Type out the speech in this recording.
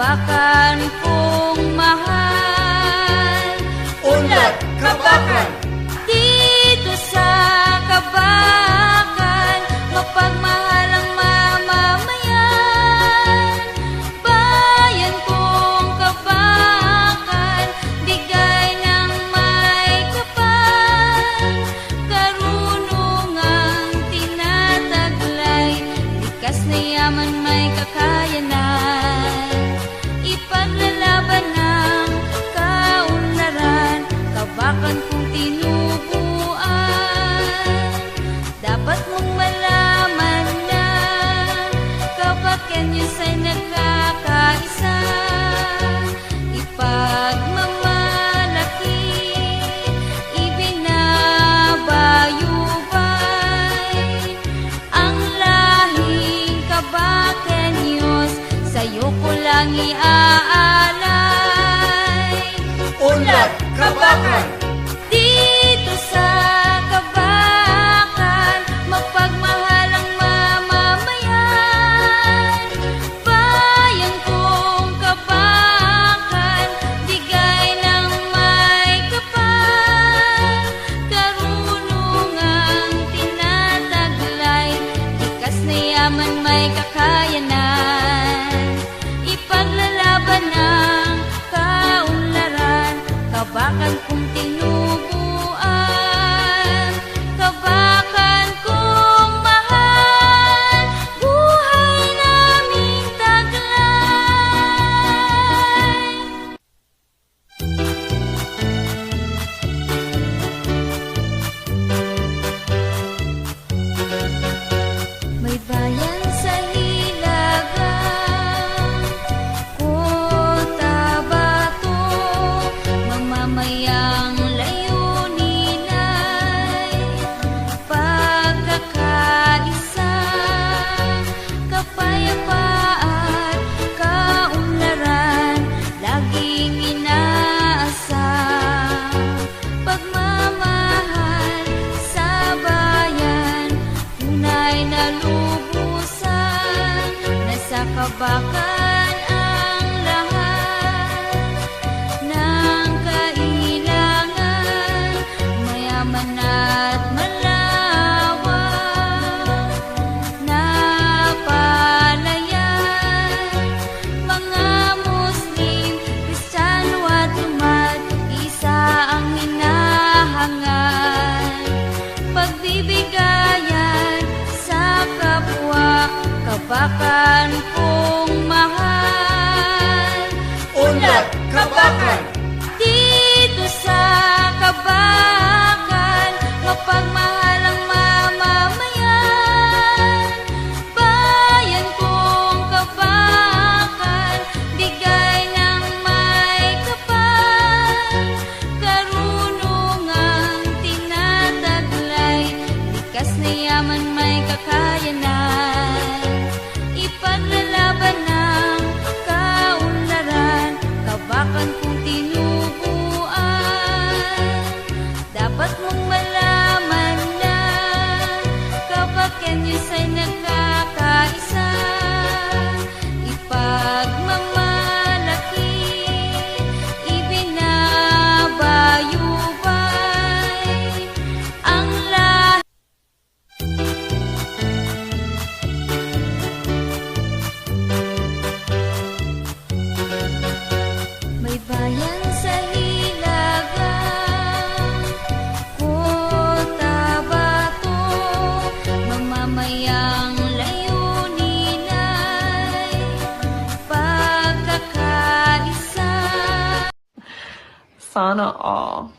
kabakan kong mahal. Unlad Kabakan. Dito sa kabakan, mapagmahal ang mamamayan. Bayan kong kabakan, bigay ng may kapal. Karunungang tinataglay, likas na yaman may kakayanan. Ipaglalaban ng kaunlaran, kabakan kong tinubuan. Dapat mong malaman na kabakan yun sa'y nagkakaisa. Ipagmamalaki, ibinabayubay ang lahing kabakenyos, sa'yo ko lang iaalay. Unlad Kabakan. Dito sa kabakan, mapagmahal ang mamamayan. Bayan kong kabakan, bigay ng may kapal. Karunungang tinataglay, likas na yaman may kakayanan. Ipaglalaban ng kaunlaran, kabakan kong tinubuan. Kabakan kong mahal, buhay naming taglay. May bayan sa Hilagang Cotabato, mamamayang layunin ay pagkakaisa, kapayapaan, kaunlaran, laging inaasam. Pagmamahal sa bayan, tunay na lubusan, nasa kabakan ang lahat ng kailangan, mayaman at malawak na palayan. Mga Muslim, Kristiyano at Jumat, isa ang hinahangan. Pagbibigayan sa kapwa, kabakan kong mahal. Unlad Kabakan. Dito sa kabakan, mapagmahal ang mamamayan. Bayan kong kabakan, bigay ng may kapal. Karunungang tinataglay, likas na yaman may kakayanan. Ipaglalaban ng kaunlaran, kabakan kong tinubuan. Dapat mong malaman na kabakan yun sa'y nagkakaisa. Ipagmamalaki, ibinabayubay ang lahat. May bayan sa Hilagang Cotabato, mamamayang layunin ay pagkakaisa. Sana all.